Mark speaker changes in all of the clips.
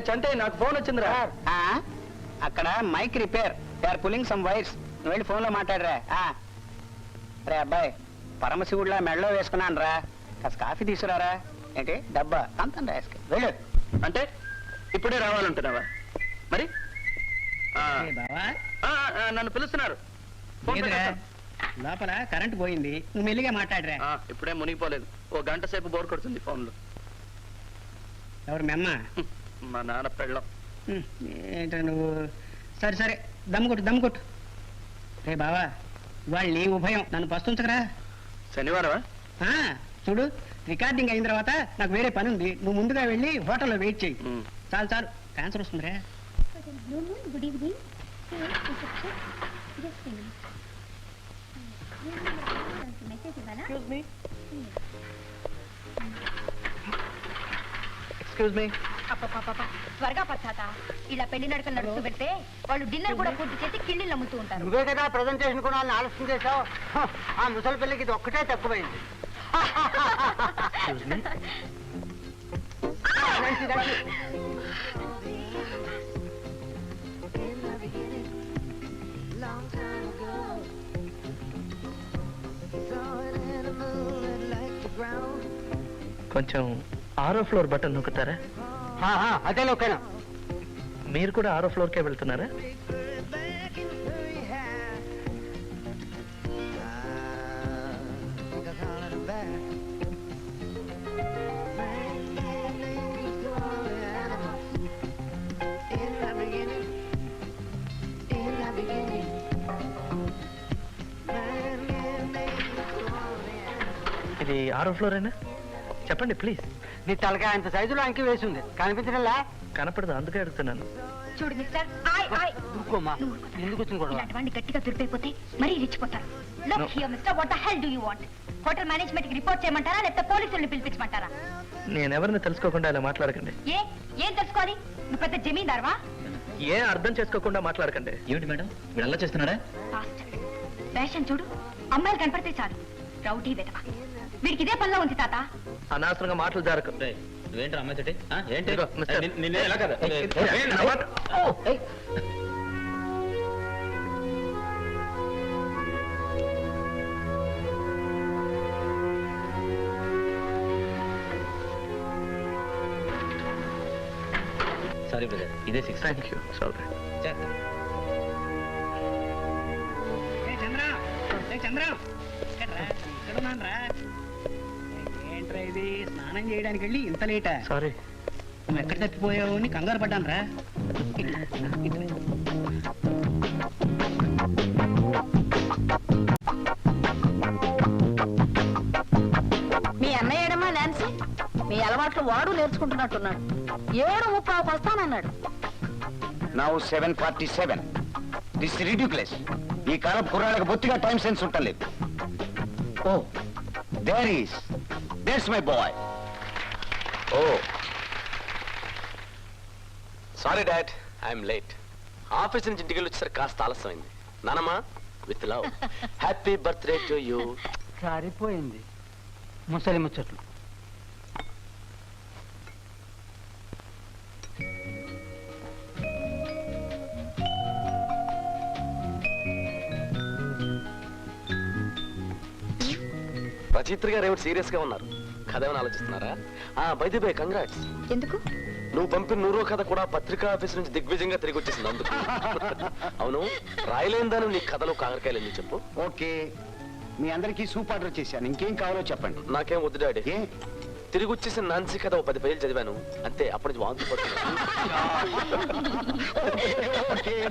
Speaker 1: చంటే నాకు ఫోన్ వచ్చిందిరా.
Speaker 2: అక్కడ mic repair, they are pulling some wires. నువ్వు వెళ్ళి ఫోన్లో మాట్లాడరా. రే అబ్బాయి, పరమశివుడిలా మెడలో వేసుకున్నాను రా, కాస్త కాఫీ తీసుకురారా. ఏంటి డబ్బా అంతం రాసుకు వెళ్ళు.
Speaker 1: అంటే ఇప్పుడే రావాలంటున్నావా? మరి నన్ను పిలుస్తున్నారు.
Speaker 2: లోపల కరెంట్ పోయింది, నువ్వు మెల్లిగా మాట్లాడరా.
Speaker 1: ఇప్పుడే మునిగిపోలేదు, ఓ గంట సేపు బోర్ కొడుతుంది ఫోన్లో.
Speaker 2: ఎవరు మెమ్మ?
Speaker 1: మా నాన్న పెళ్ళం.
Speaker 2: ఏంట నువ్వు? సరే సరే, దమ్ముకొట్టు. రే బావా, వాళ్ళు నీ ఉభయం, నన్ను పస్తుంచకరా.
Speaker 1: శనివారమా?
Speaker 2: చూడు, రికార్డింగ్ అయిన తర్వాత నాకు వేరే పని ఉంది, నువ్వు ముందుగా వెళ్ళి హోటల్లో వెయిట్ చేయి. చాలు క్యాన్సర్ వస్తుందిరా.
Speaker 3: Good evening.
Speaker 1: Excuse me.
Speaker 3: త్వరగా పచ్చాత, ఇలా పెళ్లి నడకలు నడుస్తూ పెడితే వాళ్ళు డిన్నర్ కూడా పూర్తి చేసి కిళ్ళిళ్ళు అమ్ముతూ ఉంటారు.
Speaker 2: నువ్వే కదా ప్రజెంటేషన్ కూడా ఆలస్యం చేసావు. ఆ ముసలి పిల్లకి ఇది ఒక్కటే తక్కువైంది.
Speaker 1: కొంచెం 6వ ఫ్లోర్ బటన్ నొక్కుతారా?
Speaker 2: అదే నొక్కాను.
Speaker 1: మీరు కూడా 6వ ఫ్లోర్కే వెళ్తున్నారా? ఇది 6వ ఫ్లోర్ అయినా? చెప్పండి ప్లీజ్.
Speaker 2: నీ తలకాయ అంత సైజులో అంకి వేసి ఉంది, కనిపించడంలా?
Speaker 1: కనపడదు, అందుకే అడుగుతున్నాను.
Speaker 3: చూడు మిస్టర్,
Speaker 2: ముందు కూర్చుని
Speaker 3: ఇలాంటి గట్టిగా తుడిపోతే మరీ రెచ్చిపోతారు. Look here, mister, what the hell do you want? Hotel management కి రిపోర్ట్ చేయమంటారా, లేకపోతే పోలీసుల్ని పిలిపించమంటారా?
Speaker 1: నేనెవరిని తెలుసుకోకుండా ఇలా మాట్లాడకండి.
Speaker 3: ఏం తెలుసుకోవాలి? నువ్వు పెద్ద జమీందారువా?
Speaker 1: ఏం అర్థం చేసుకోకుండా మాట్లాడకండి.
Speaker 4: ఏమిటి మేడం, మీరు అలా చేస్తున్నారా?
Speaker 3: వేషం చూడు, అమ్మాయిలు కనపడితే చాలు రౌడీ వెధవ. వీడికి ఇదే పనిలో ఉంది తాత.
Speaker 1: అనవసరంగా మాటలు జరగ.
Speaker 4: నువ్వేంటి అమ్మాయి తోటి? ఏంటి
Speaker 1: నిన్నే ఎలా కదా?
Speaker 4: సారీ బ్రదర్, ఇదే 6.
Speaker 1: Thank you. సారీ.
Speaker 2: ఏంట్రా ఇది, స్నానం చేయడానికి వెళ్ళి ఇంత లేటా?
Speaker 1: సారీ.
Speaker 2: నువ్వు ఎక్కడ తప్పిపోయావు అని కంగారు పడ్డాను రా.
Speaker 5: మీ అన్నయ్య ఏడమ్మా నాన్సీ, మీ అలవాట్లు వాడు నేర్చుకుంటున్నట్టున్నాడు. 7:30 వస్తానన్నాడు.
Speaker 6: నౌ 7:47. This ridiculous. ఈ కాలం కుర్రాళ్ళకి బొత్తిగా టైం సెన్స్ ఉండలేదు. Oh that's my boy.
Speaker 7: Oh sorry dad, I'm late. Office నుంచి ఇంటికి వచ్చేసరికి కాస్త ఆలస్యమైంది. నానమ్మా, with love, happy birthday to you.
Speaker 2: సరిపోయింది ముసలి ముచ్చట్లు.
Speaker 7: రచయిత్రి గారు ఏమిటి సీరియస్ గా ఉన్నారు? కథ ఏమైనా ఆలోచిస్తున్నారా? By the by, congrats.
Speaker 3: ఎందుకు?
Speaker 7: నువ్వు పంపిన 100వ కథ కూడా పత్రికా ఆఫీస్ నుంచి దిగ్విజయంగా తిరిగి వచ్చేసింది అందుకు. అవును, రాయలేని దాని నీ కథలో కాకరకాయలు ఎందుకు చెప్పు.
Speaker 6: ఓకే, మీ అందరికీ సూప్ ఆర్డర్ చేశాను, ఇంకేం కావాలో చెప్పండి.
Speaker 7: నాకేం వద్దు డాడీ. తిరిగి వచ్చేసిన నాన్సీ కథ 10 పేజీలు చదివాను అంతే, అప్పటి నుంచి వాంతి పడుతున్నాను.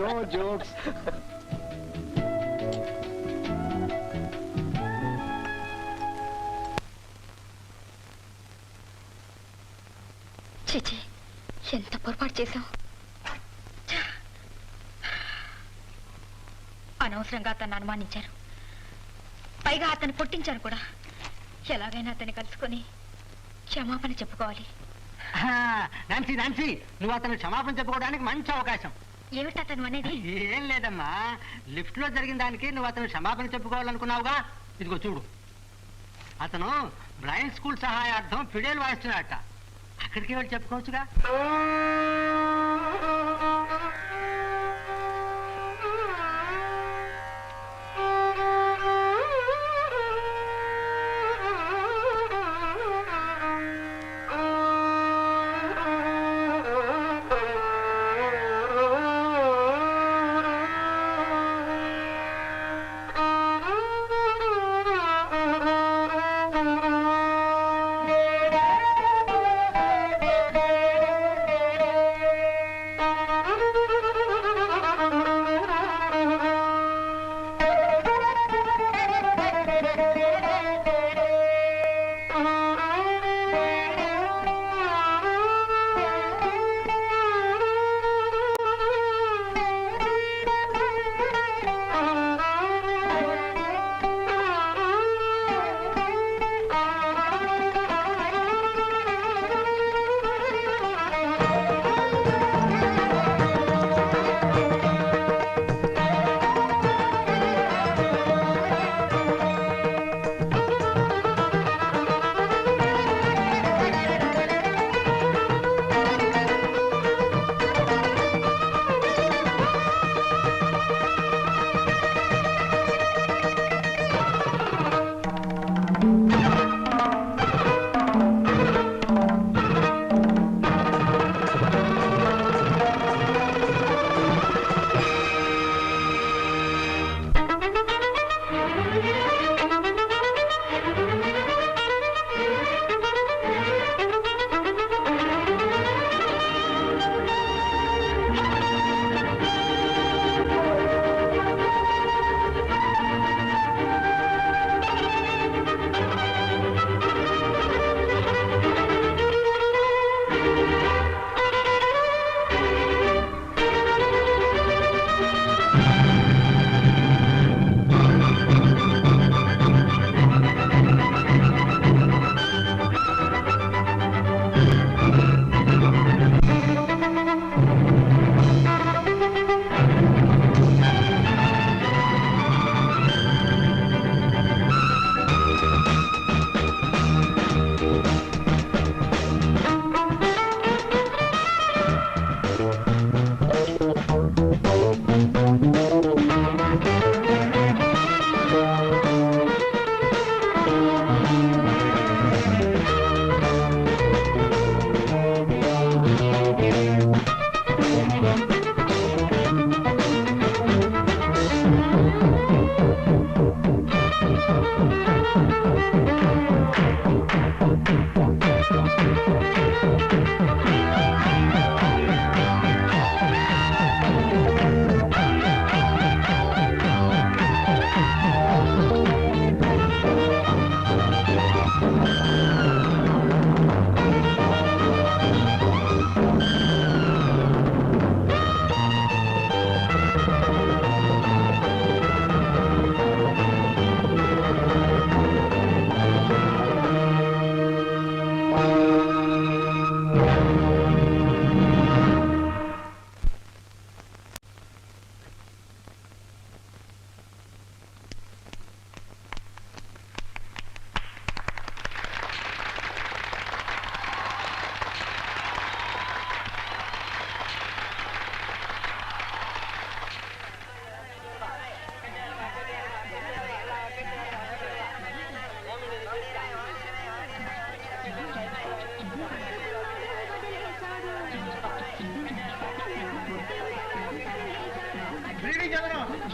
Speaker 6: No jokes.
Speaker 3: చిచి, ఎంత పొరపాటు చేశాం. అనవసరంగా అతన్ని అనుమానించారు, పైగా అతన్ని పుట్టించాను కూడా. ఎలాగైనా అతన్ని కలుసుకొని క్షమాపణ చెప్పుకోవాలి.
Speaker 2: నాన్సీ, నువ్వు అతను క్షమాపణ చెప్పుకోవడానికి మంచి అవకాశం.
Speaker 3: ఏమిటి అతను అనేది?
Speaker 2: ఏం లేదమ్మా, లిఫ్ట్ లో జరిగిన దానికి నువ్వు అతను క్షమాపణ చెప్పుకోవాలనుకున్నావుగా. ఇదిగో చూడు, అతను బ్లైండ్ స్కూల్ సహాయార్థం ఫిడేల్ వాయిస్తున్నాడట. అక్కడికి వెళ్ళి చెప్పుకోవచ్చుగా.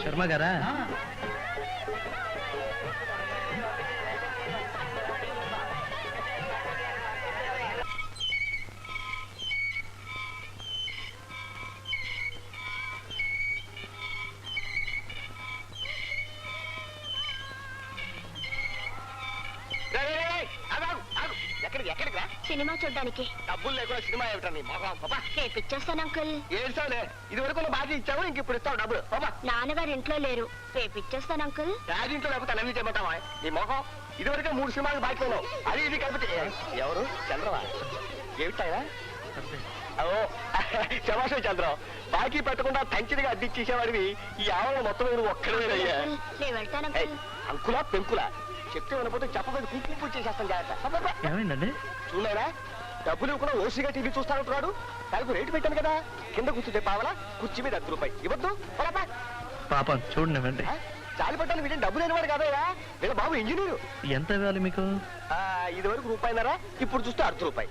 Speaker 1: శర్మ గారా?
Speaker 3: సినిమా చూడ్డానికి.
Speaker 2: డబ్బులు లేకుండా సినిమా ఏమిటండి బాబా?
Speaker 3: రేపు ఇచ్చేస్తాను అంకుల్.
Speaker 2: ఏడ్చావులే, ఇది వరకు బాగా ఇచ్చావు, ఇంక ఇప్పుడు ఇస్తావు డబ్బులు బాబా.
Speaker 3: నాన్నగారు ఇంట్లో లేరు, రేపు ఇచ్చేస్తాను అంకుల్.
Speaker 2: ఇంట్లో లేకపోతే అన్ని చెప్పమంటావా? నీ మొహం ఇది వరకే 3 సినిమాలు బాకీ ఉన్నావు, అది ఇది కలిపితే ఎవరు? చంద్రవా? ఏమిటాయా? ఓ శభాషే చంద్రం, బాకీ పెట్టకుండా తంచిదిగా అద్దెచ్చేసేవాడివి ఈ ఆవరణ మొత్తం మీరు ఒక్కడేనయ్యా.
Speaker 3: నేను వెళ్తాను అంకుల్.
Speaker 2: అంకులా పెంకులా చెప్తే వినపోతే చెప్పబోదు కుంకుమ పూజ చేసేస్తాను జాగ్రత్త.
Speaker 1: ఏమైందండి?
Speaker 2: చూడలేరా
Speaker 7: డబ్బులు ఇవ్వకుండా ఓసీగా టీవీ చూస్తానంటున్నాడు. తనకు రేటు పెట్టాను కదా, కింద కూర్చుంటే పావలా, కుర్చీ మీద ₹10 ఇవ్వద్దు. పరపా.
Speaker 1: పాపం చూడండి.
Speaker 7: చాలి పట్టాలి, వీటిని డబ్బు లేనివాడు కాదయ్యా, వీళ్ళ బాబు ఇంజనీరు.
Speaker 1: ఎంత ఇవ్వాలి మీకు?
Speaker 7: ఇది వరకు ₹1.5, ఇప్పుడు చూస్తే ₹1/2.